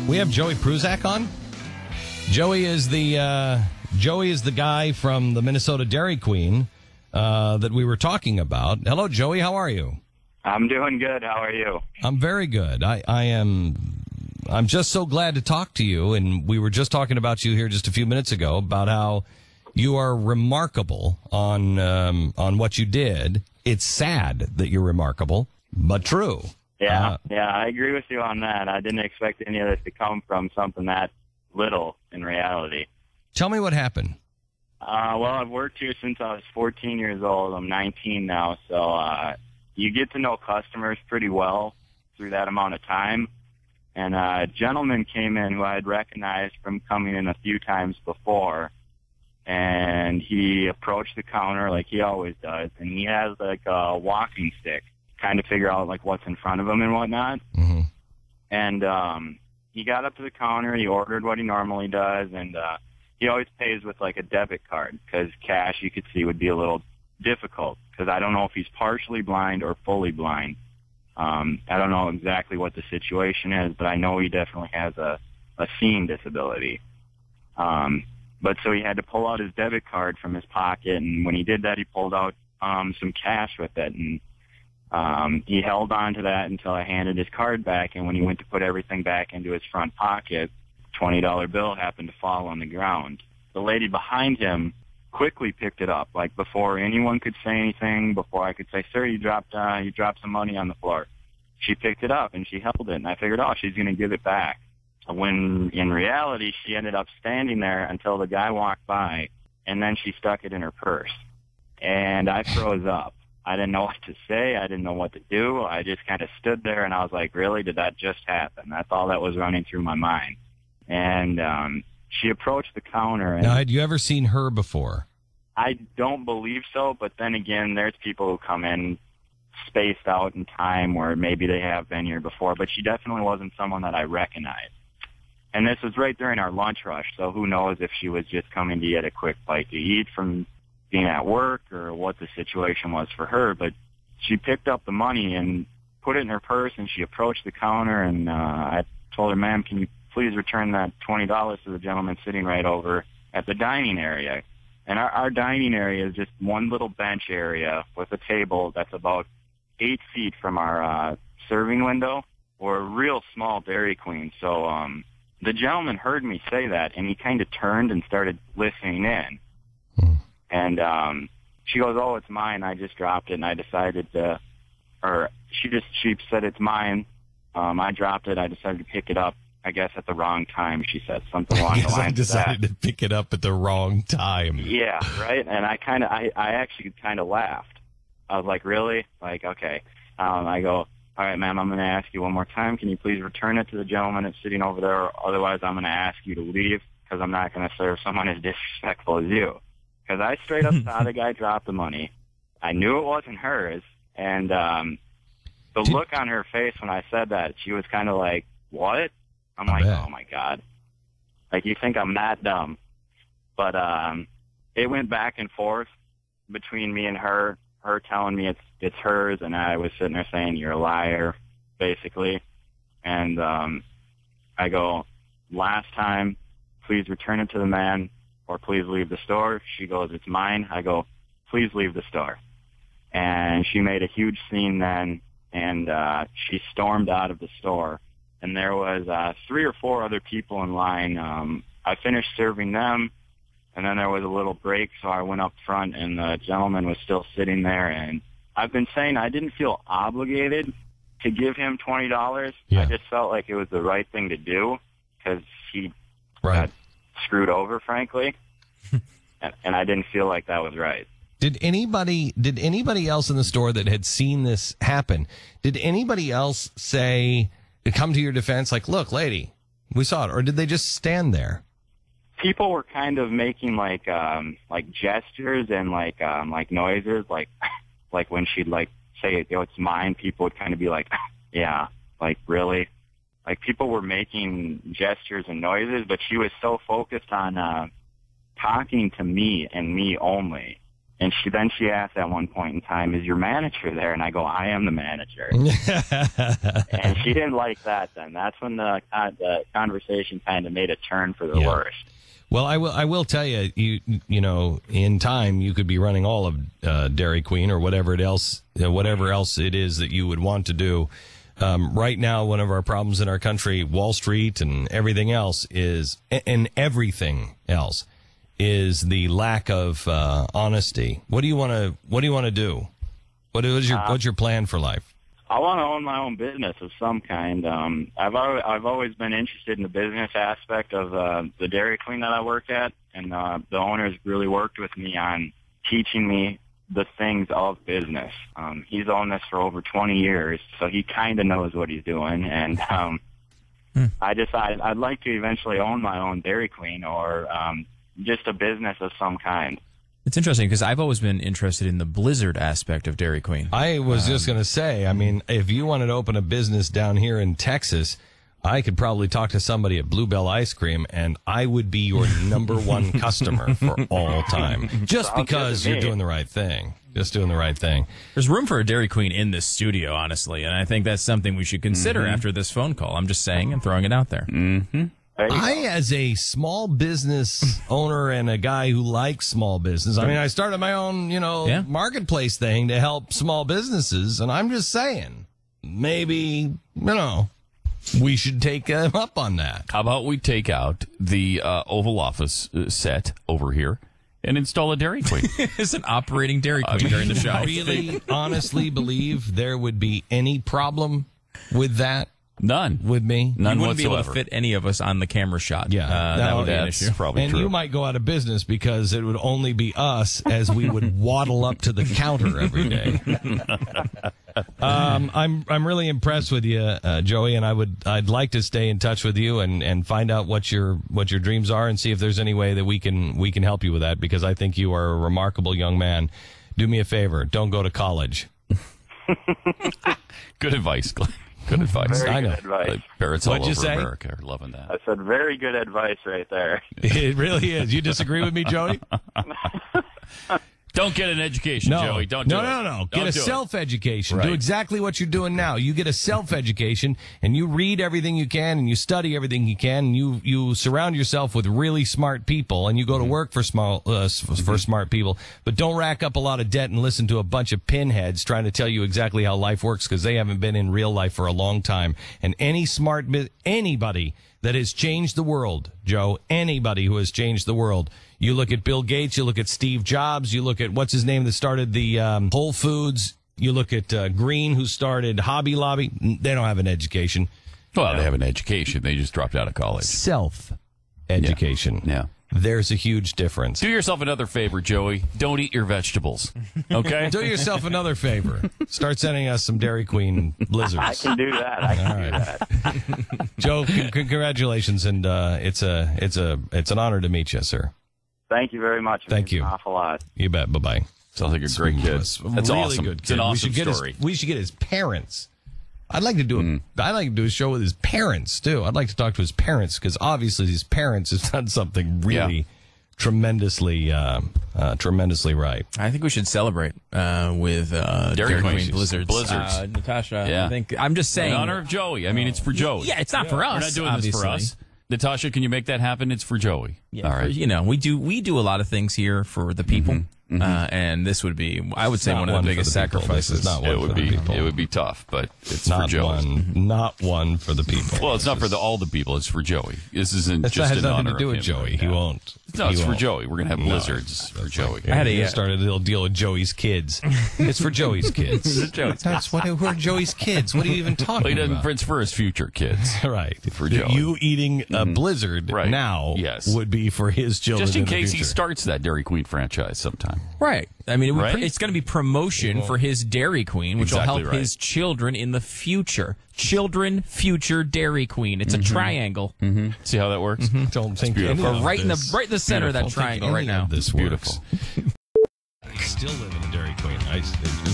We have Joey Prusak on. Joey is the guy from the Minnesota Dairy Queen that we were talking about. Hello, Joey. How are you? I'm doing good. How are you? I'm very good. I'm just so glad to talk to you. And we were just talking about you here just a few minutes ago about how you are remarkable on what you did. It's sad that you're remarkable, but true. Yeah, I agree with you on that. I didn't expect any of this to come from something that little in reality. Tell me what happened. Well, I've worked here since I was 14 years old. I'm 19 now, so you get to know customers pretty well through that amount of time. And a gentleman came in who I had recognized from coming in a few times before, and he approached the counter like he always does, and he has like a walking stick, kind of figure out like what's in front of him and whatnot. Mm-hmm. And he got up to the counter, he ordered what he normally does, and he always pays with like a debit card because cash, you could see, would be a little difficult because I don't know if he's partially blind or fully blind. I don't know exactly what the situation is, but I know he definitely has a seeing disability. But so he had to pull out his debit card from his pocket, and when he did that, he pulled out some cash with it, and he held on to that until I handed his card back, and when he went to put everything back into his front pocket, $20 bill happened to fall on the ground. The lady behind him quickly picked it up, like before anyone could say anything, before I could say, "Sir, you dropped some money on the floor." She picked it up and she held it, and I figured, oh, she's going to give it back. When in reality, she ended up standing there until the guy walked by, and then she stuck it in her purse. And I froze up. I didn't know what to say. I didn't know what to do. I just kind of stood there, and I was like, really? Did that just happen? That's all that was running through my mind. And she approached the counter. And now, had you ever seen her before? I don't believe so, but then again, there's people who come in spaced out in time where maybe they have been here before, but she definitely wasn't someone that I recognized. And this was right during our lunch rush, so who knows if she was just coming to get a quick bite to eat from being at work or what the situation was for her. But she picked up the money and put it in her purse, and she approached the counter, and I told her, "Ma'am, can you please return that $20 to the gentleman sitting right over at the dining area?" And our dining area is just one little bench area with a table that's about 8 feet from our serving window. We're a real small Dairy Queen, so the gentleman heard me say that, and he kind of turned and started listening in. And she goes, "Oh, it's mine. I just dropped it, and I decided to," or she said, "It's mine. I dropped it. I decided to pick it up, I guess, at the wrong time," she said, something along the lines I decided to pick it up at the wrong time. Yeah, right? And I actually kind of laughed. I was like, really? Like, okay. I go, "All right, ma'am, I'm going to ask you one more time. Can you please return it to the gentleman that's sitting over there? Or otherwise, I'm going to ask you to leave because I'm not going to serve someone as disrespectful as you." Because I straight up saw the guy drop the money. I knew it wasn't hers. And the look on her face when I said that, she was kind of like, "What?" I'm like, "Oh, my God. Like, you think I'm that dumb?" But it went back and forth between me and her telling me it's hers, and I was sitting there saying, "You're a liar," basically. And I go, "Last time, please return it to the man, or please leave the store." She goes, "It's mine." I go, "Please leave the store." And she made a huge scene then, and she stormed out of the store. And there was 3 or 4 other people in line. I finished serving them, and then there was a little break, so I went up front, and the gentleman was still sitting there. And I've been saying I didn't feel obligated to give him $20. Yeah. I just felt like it was the right thing to do because he got screwed over, frankly, and I didn't feel like that was right. Did anybody else in the store that had seen this happen, did anybody else come to your defense, like, "Look, lady, we saw it," or did they just stand there? People were kind of making like gestures and like noises, like when she'd like say, "It's mine," people would kind of be like, "Yeah, like really?" Like people were making gestures and noises, but she was so focused on talking to me and me only And she asked at one point in time, "Is your manager there?" And I go, "I am the manager." And she didn't like that. Then that's when the conversation kind of made a turn for the worse. Well, I will tell you, you know, in time you could be running all of Dairy Queen or whatever else it is that you would want to do. Right now, one of our problems in our country, Wall Street and everything else is the lack of honesty. What do you want to do? What's your plan for life? I want to own my own business of some kind. I've always been interested in the business aspect of the Dairy Queen that I work at, and the owners really worked with me on teaching me the things of business. He's owned this for over 20 years, so he kind of knows what he's doing. And I decided I'd like to eventually own my own Dairy Queen or just a business of some kind. It's interesting because I've always been interested in the Blizzard aspect of Dairy Queen. I was just going to say, I mean, if you wanted to open a business down here in Texas, I could probably talk to somebody at Bluebell Ice Cream, and I would be your number one customer for all time. Just because you're doing the right thing. Just doing the right thing. There's room for a Dairy Queen in this studio, honestly, and I think that's something we should consider after this phone call. I'm just saying and throwing it out there. Mm-hmm. As a small business owner and a guy who likes small business, I mean, I started my own, marketplace thing to help small businesses, and I'm just saying, maybe, we should take him up on that. How about we take out the Oval Office set over here and install a Dairy Queen? It's an operating Dairy Queen during the show. I really honestly believe there would be any problem with that. None. With me. None you whatsoever. wouldn't be able to fit any of us on the camera shot. Yeah. That would be an issue. Probably and true. you might go out of business because it would only be us as we would waddle up to the counter every day. I'm really impressed with you, Joey, and I'd like to stay in touch with you and find out what your dreams are and see if there's any way that we can help you with that, because I think you are a remarkable young man. Do me a favor, don't go to college. Good advice, Glenn. Good advice. Very good advice. Parents What'd all you over say? America are loving that. I said very good advice right there. It really is. You disagree with me, Joey? Don't get an education, Joey. Don't do it. No. Get a self-education. Right. Do exactly what you're doing now. You get a self-education, and you read everything you can, and you study everything you can, and you surround yourself with really smart people, and you go to work for smart people. But don't rack up a lot of debt and listen to a bunch of pinheads trying to tell you exactly how life works, because they haven't been in real life for a long time. And anybody that has changed the world, Joe, anybody who has changed the world. You look at Bill Gates, you look at Steve Jobs, you look at what's his name that started the Whole Foods, you look at Green, who started Hobby Lobby. They don't have an education. Well, they have an education. They just dropped out of college. Self-education. Yeah. There's a huge difference. Do yourself another favor, Joey. Don't eat your vegetables. Okay? Do yourself another favor. Start sending us some Dairy Queen blizzards. I can do that. I can do that. Joe, congratulations, and it's an honor to meet you, sir. Thank you very much. Thank you. An awful lot. You bet. Bye-bye. Sounds like a great kid. That's really awesome. Good It's an kid. awesome story. We should get his parents. I'd like to do a show with his parents too. I'd like to talk to his parents, because obviously his parents have done something really tremendously right. I think we should celebrate with Dairy Queen Blizzards. Natasha, I'm just saying. In honor of Joey. I mean, it's for Joey. Yeah, it's not for us. We're not doing obviously. this for us. Natasha, can you make that happen? It's for Joey. Yeah, all right. We do a lot of things here for the people. And this would be, I would say, one of the biggest sacrifices. Not one for the people. It would be tough, but it's not for Joey. Not one for the people. Well, it's not for all the people. It's for Joey. This isn't That just has in nothing honor to do of with him. Joey. He won't. No, it's for Joey. We're going to have blizzards for Joey. I had started a little deal with Joey's kids. It's for Joey's kids. That's who are Joey's kids? What are you even talking about? It's for his future kids. Right. For Joey. You eating a blizzard now would be for his children. Just in the case he future. starts that Dairy Queen franchise sometime. Right. I mean, Right? it's going to be promotion for his Dairy Queen, which Exactly will help right. his children in the future. Children, future Dairy Queen. It's a triangle. See how that works? Don't think beautiful. any of Right in this. the center of that Don't think triangle any right now. of This Beautiful. works. I still live in a Dairy Queen.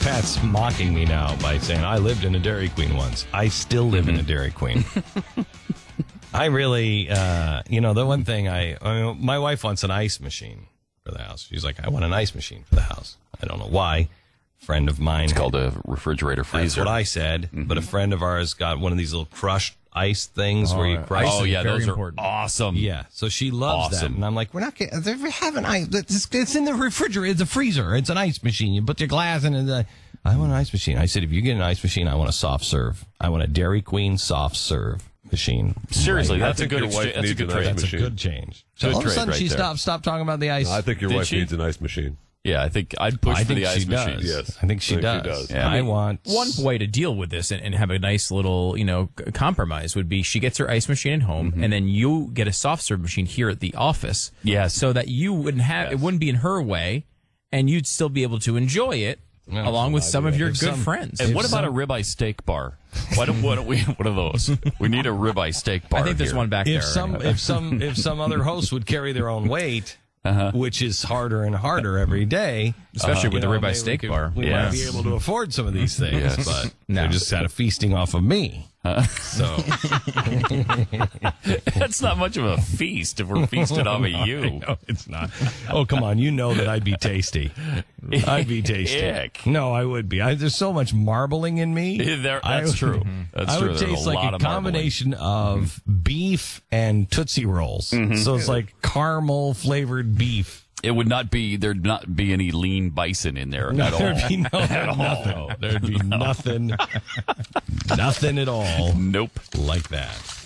Pat's mocking me now by saying I lived in a Dairy Queen once. I still live in a Dairy Queen. I really, the one thing my wife wants an ice machine for for the house. She's like, I want an ice machine for the house. I don't know why. Friend of mine. It's called a refrigerator freezer. That's what I said. But a friend of ours got one of these little crushed ice things where you crush. Oh, yeah, very those important. are awesome. Yeah, so she loves that, and I'm like, we're not having ice. It's in the refrigerator. It's a freezer. It's an ice machine. You put your glass in it. I want an ice machine. I said, if you get an ice machine, I want a soft serve. I want a Dairy Queen soft serve machine. Seriously, Right. that's a good wife that's a needs good an trade. ice That's a machine. good change. So Good all of a trade sudden, right she there. stopped talking about the ice. I think your Did wife she? needs an ice machine. Yeah, I think I'd push I for think the she ice machine. does. Yes. I think she does. does. I want One way to deal with this and have a nice little, compromise would be she gets her ice machine at home, and then you get a soft serve machine here at the office. Yes. So that you wouldn't have, it wouldn't be in her way, and you'd still be able to enjoy it along with some of your good friends. And what about a ribeye steak bar? Why don't we? What are those? We need a ribeye steak bar. I think there's here. one back there. if some other hosts would carry their own weight, which is harder and harder every day, Especially with the ribeye maybe steak we could- bar. We might be able to afford some of these things, Yes. but No. they're just kind of feasting off of me. So That's not much of a feast if we're feasting off of you. no, it's not. Oh, come on! You know that I'd be tasty. I'd be tasty. Ick. No, I would be. There's so much marbling in me. That's true. That's I true. would There's taste a like lot a of marbling. combination of beef and Tootsie Rolls. So it's like caramel flavored beef. It would not be. There'd not be any lean bison in there at all. There'd be nothing. There'd be nothing. Nothing at all Nope. like that.